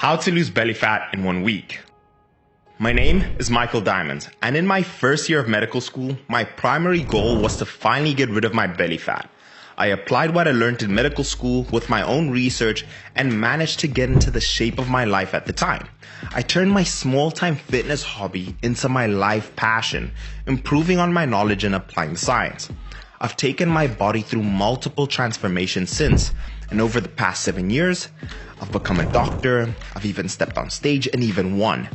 How to lose belly fat in 1 week. My name is Michael Diamond, and in my first year of medical school, my primary goal was to finally get rid of my belly fat. I applied what I learned in medical school with my own research and managed to get into the shape of my life at the time. I turned my small-time fitness hobby into my life passion, improving on my knowledge and applying science. I've taken my body through multiple transformations since, and over the past 7 years, I've become a doctor, I've even stepped on stage and even won.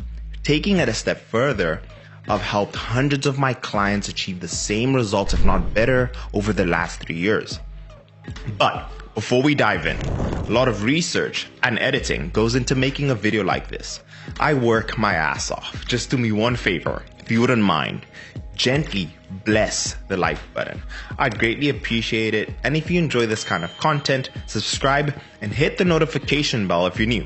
Taking it a step further, I've helped hundreds of my clients achieve the same results, if not better, over the last 3 years. But before we dive in, a lot of research and editing goes into making a video like this. I work my ass off. Just do me one favor, if you wouldn't mind, gently bless the like button. I'd greatly appreciate it. And if you enjoy this kind of content, subscribe and hit the notification bell if you're new.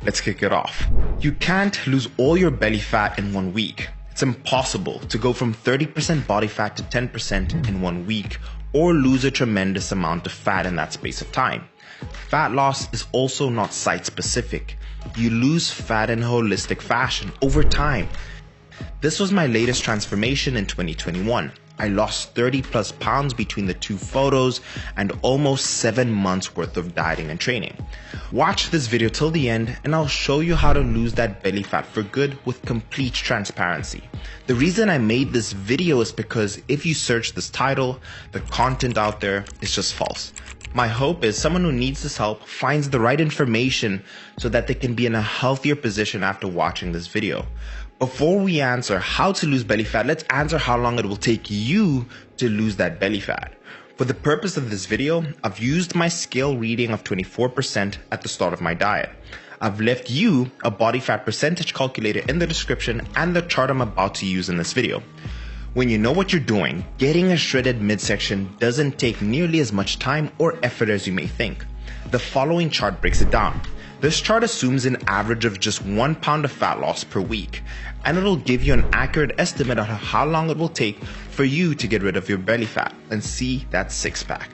Let's kick it off. You can't lose all your belly fat in 1 week. It's impossible to go from 30% body fat to 10% in 1 week or lose a tremendous amount of fat in that space of time. Fat loss is also not site specific. You lose fat in a holistic fashion over time. This was my latest transformation in 2021. I lost 30 plus pounds between the two photos and almost 7 months worth of dieting and training. Watch this video till the end and I'll show you how to lose that belly fat for good with complete transparency. The reason I made this video is because if you search this title, the content out there is just false. My hope is someone who needs this help finds the right information so that they can be in a healthier position after watching this video. Before we answer how to lose belly fat, let's answer how long it will take you to lose that belly fat. For the purpose of this video, I've used my scale reading of 24% at the start of my diet. I've left you a body fat percentage calculator in the description and the chart I'm about to use in this video. When you know what you're doing, getting a shredded midsection doesn't take nearly as much time or effort as you may think. The following chart breaks it down. This chart assumes an average of just 1 pound of fat loss per week, and it'll give you an accurate estimate of how long it will take for you to get rid of your belly fat and see that six pack.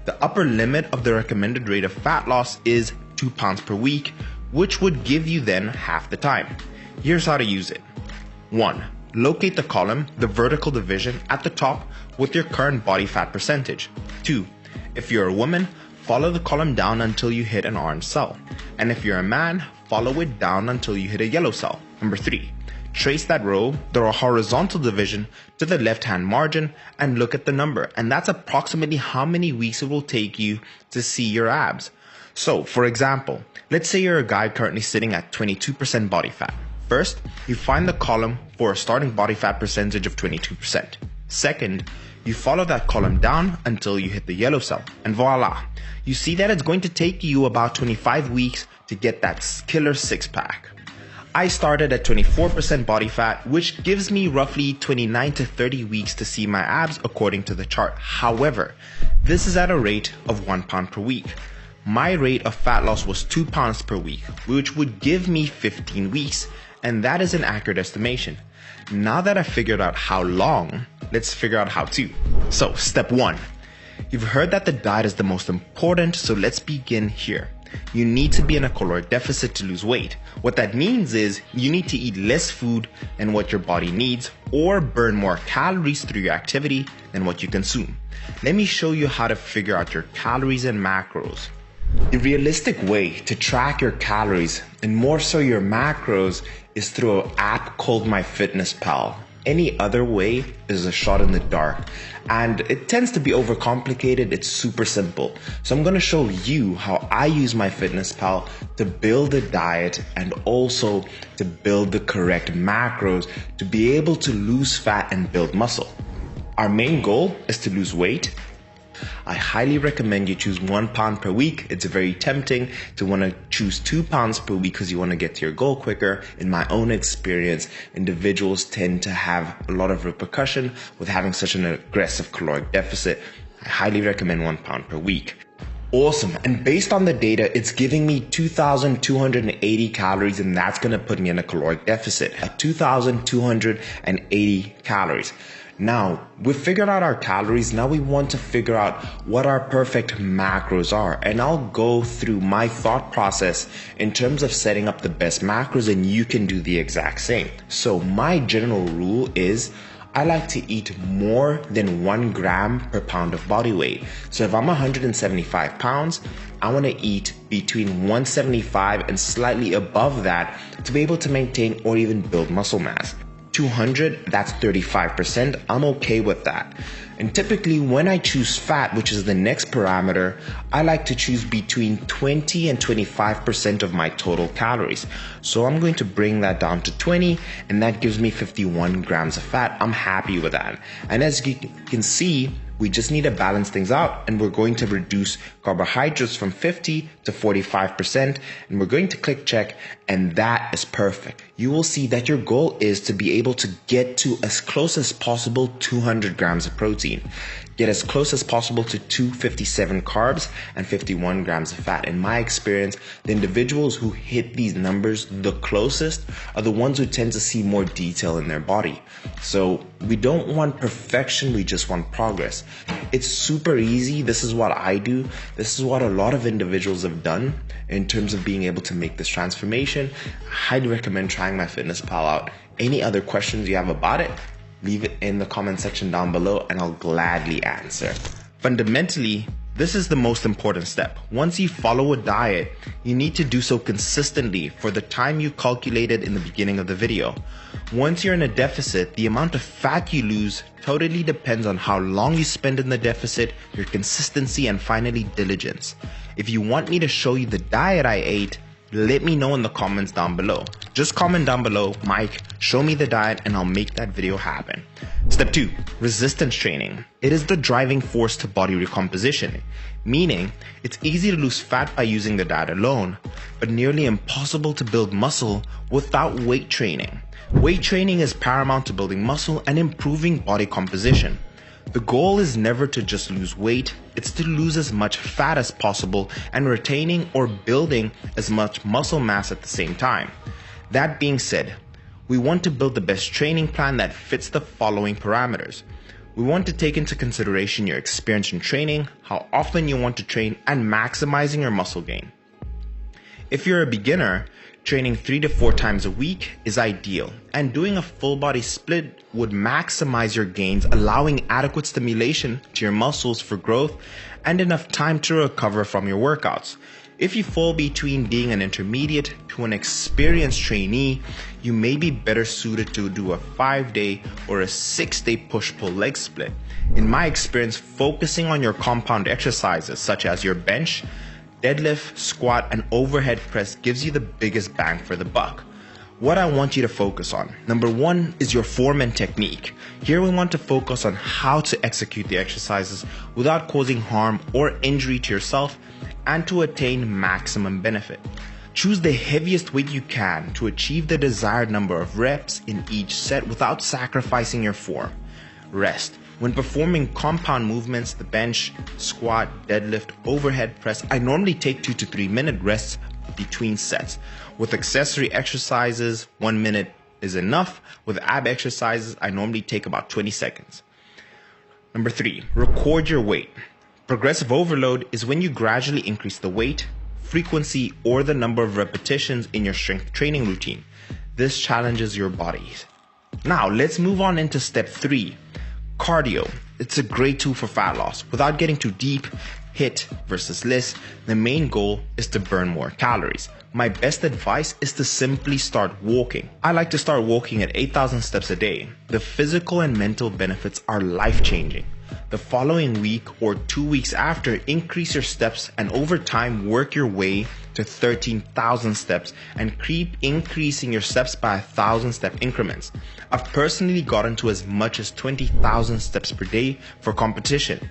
The upper limit of the recommended rate of fat loss is 2 pounds per week, which would give you then half the time. Here's how to use it. 1. Locate the column, the vertical division at the top with your current body fat percentage. 2. If you're a woman, follow the column down until you hit an orange cell. And if you're a man, follow it down until you hit a yellow cell. Number 3. Trace that row, the horizontal division, to the left-hand margin and look at the number. And that's approximately how many weeks it will take you to see your abs. So, for example, let's say you're a guy currently sitting at 22% body fat. First, you find the column for a starting body fat percentage of 22%. Second, you follow that column down until you hit the yellow cell, and voila, you see that it's going to take you about 25 weeks to get that killer six-pack. I started at 24% body fat, which gives me roughly 29 to 30 weeks to see my abs according to the chart. However, this is at a rate of 1 pound per week. My rate of fat loss was 2 pounds per week, which would give me 15 weeks, and that is an accurate estimation. Now that I've figured out how long, let's figure out how to. So, step 1. You've heard that the diet is the most important, so let's begin here. You need to be in a caloric deficit to lose weight. What that means is you need to eat less food than what your body needs or burn more calories through your activity than what you consume. Let me show you how to figure out your calories and macros. The realistic way to track your calories and more so your macros is through an app called MyFitnessPal. Any other way is a shot in the dark, and it tends to be overcomplicated. It's super simple. So I'm going to show you how I use MyFitnessPal to build a diet and also to build the correct macros to be able to lose fat and build muscle. Our main goal is to lose weight. I highly recommend you choose 1 pound per week. It's very tempting to want to choose 2 pounds per week because you want to get to your goal quicker. In my own experience, individuals tend to have a lot of repercussion with having such an aggressive caloric deficit. I highly recommend 1 pound per week. Awesome. And based on the data, it's giving me 2,280 calories, and that's going to put me in a caloric deficit at 2,280 calories. Now, we've figured out our calories. Now we want to figure out what our perfect macros are. And I'll go through my thought process in terms of setting up the best macros, and you can do the exact same. So my general rule is I like to eat more than 1 gram per pound of body weight. So if I'm 175 pounds, I want to eat between 175 and slightly above that to be able to maintain or even build muscle mass. 200, that's 35%. I'm okay with that. And typically when I choose fat, which is the next parameter, I like to choose between 20 and 25% of my total calories. So I'm going to bring that down to 20, and that gives me 51 grams of fat. I'm happy with that. And as you can see, we just need to balance things out, and we're going to reduce carbohydrates from 50 to 45%, and we're going to click check, and that is perfect. You will see that your goal is to be able to get to as close as possible 200 grams of protein. Get as close as possible to 257 carbs and 51 grams of fat. In my experience, the individuals who hit these numbers the closest are the ones who tend to see more detail in their body. So we don't want perfection, we just want progress. It's super easy. This is what I do. This is what a lot of individuals have done in terms of being able to make this transformation. I highly recommend trying MyFitnessPal out. Any other questions you have about it, leave it in the comment section down below and I'll gladly answer. Fundamentally, this is the most important step. Once you follow a diet, you need to do so consistently for the time you calculated in the beginning of the video. Once you're in a deficit, the amount of fat you lose totally depends on how long you spend in the deficit, your consistency, and finally diligence. If you want me to show you the diet I ate, let me know in the comments down below. Just comment down below, Mike, show me the diet, and I'll make that video happen. Step 2, resistance training. It is the driving force to body recomposition, meaning it's easy to lose fat by using the diet alone, but nearly impossible to build muscle without weight training. Weight training is paramount to building muscle and improving body composition. The goal is never to just lose weight, it's to lose as much fat as possible and retaining or building as much muscle mass at the same time. That being said, we want to build the best training plan that fits the following parameters. We want to take into consideration your experience in training, how often you want to train, and maximizing your muscle gain. If you're a beginner, training 3 to 4 times a week is ideal, and doing a full body split would maximize your gains, allowing adequate stimulation to your muscles for growth and enough time to recover from your workouts. If you fall between being an intermediate to an experienced trainee, you may be better suited to do a 5-day or a 6-day push-pull leg split. In my experience, focusing on your compound exercises such as your bench, deadlift, squat, and overhead press gives you the biggest bang for the buck. What I want you to focus on, number 1, is your form and technique. Here we want to focus on how to execute the exercises without causing harm or injury to yourself and to attain maximum benefit. Choose the heaviest weight you can to achieve the desired number of reps in each set without sacrificing your form. Rest. When performing compound movements, the bench, squat, deadlift, overhead press, I normally take 2 to 3 minute rests between sets. With accessory exercises, 1 minute is enough. With ab exercises, I normally take about 20 seconds. Number 3, record your weight. Progressive overload is when you gradually increase the weight, frequency, or the number of repetitions in your strength training routine. This challenges your body. Now let's move on into step 3. Cardio. It's a great tool for fat loss. Without getting too deep, HIIT versus LISS, the main goal is to burn more calories. My best advice is to simply start walking. I like to start walking at 8,000 steps a day. The physical and mental benefits are life-changing. The following week or 2 weeks after, increase your steps and over time work your way to 13,000 steps and keep increasing your steps by 1,000 step increments. I've personally gotten to as much as 20,000 steps per day for competition.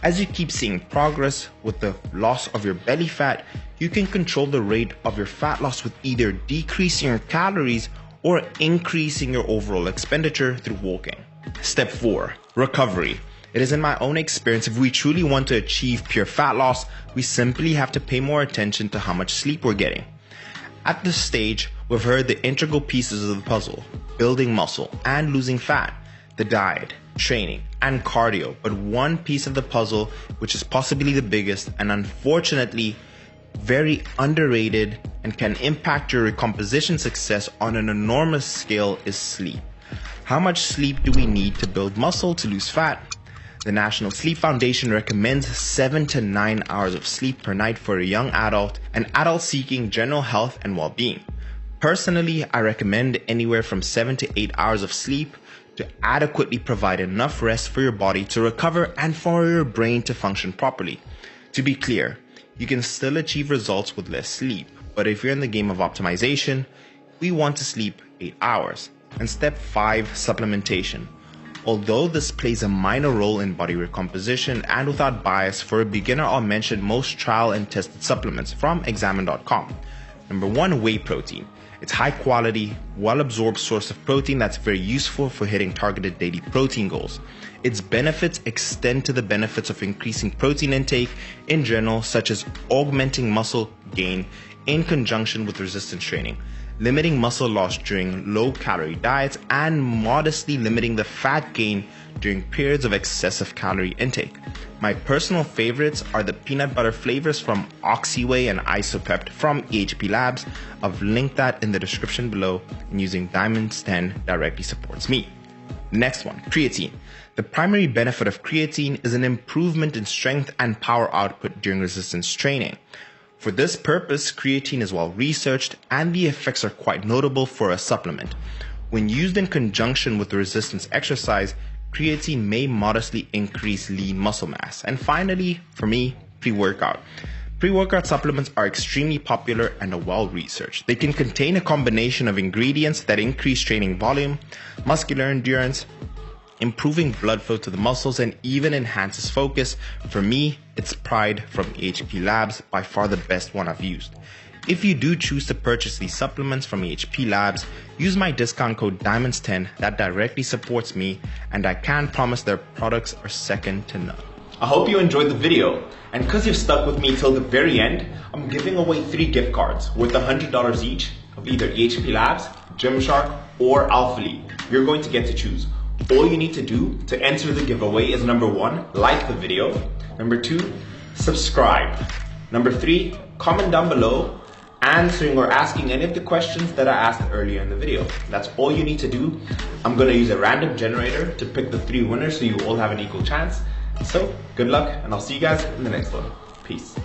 As you keep seeing progress with the loss of your belly fat, you can control the rate of your fat loss with either decreasing your calories or increasing your overall expenditure through walking. Step 4, recovery. It is in my own experience, if we truly want to achieve pure fat loss, we simply have to pay more attention to how much sleep we're getting. At this stage, we've heard the integral pieces of the puzzle: building muscle and losing fat, the diet, training, and cardio, but one piece of the puzzle, which is possibly the biggest and unfortunately very underrated and can impact your recomposition success on an enormous scale, is sleep. How much sleep do we need to build muscle to lose fat? The National Sleep Foundation recommends 7 to 9 hours of sleep per night for a young adult and adults seeking general health and well-being. Personally, I recommend anywhere from 7 to 8 hours of sleep to adequately provide enough rest for your body to recover and for your brain to function properly. To be clear, you can still achieve results with less sleep, but if you're in the game of optimization, we want to sleep 8 hours. And step 5, supplementation. Although this plays a minor role in body recomposition and without bias, for a beginner I'll mention most trial and tested supplements from examine.com. Number 1, whey protein. It's high quality, well absorbed source of protein that's very useful for hitting targeted daily protein goals. Its benefits extend to the benefits of increasing protein intake in general, such as augmenting muscle gain in conjunction with resistance training, limiting muscle loss during low-calorie diets, and modestly limiting the fat gain during periods of excessive calorie intake. My personal favorites are the peanut butter flavors from Oxywhey and Isopept from EHP Labs. I've linked that in the description below, and using Diamonds 10 directly supports me. Next one, creatine. The primary benefit of creatine is an improvement in strength and power output during resistance training. For this purpose, creatine is well researched and the effects are quite notable for a supplement. When used in conjunction with resistance exercise, creatine may modestly increase lean muscle mass. And finally, for me, pre-workout. Pre-workout supplements are extremely popular and are well researched. They can contain a combination of ingredients that increase training volume, muscular endurance, improving blood flow to the muscles, and even enhances focus. For me, it's Pride from EHP Labs, by far the best one I've used. If you do choose to purchase these supplements from EHP Labs, use my discount code DIAMONDS10. That directly supports me, and I can promise their products are second to none. I hope you enjoyed the video, and because you've stuck with me till the very end, I'm giving away 3 gift cards worth $100 each of either EHP Labs, Gymshark, or Alpha League. You're going to get to choose. All you need to do to enter the giveaway is number 1, like the video. Number 2, subscribe. Number 3, comment down below answering or asking any of the questions that I asked earlier in the video. That's all you need to do. I'm going to use a random generator to pick the 3 winners so you all have an equal chance. So good luck, and I'll see you guys in the next one. Peace.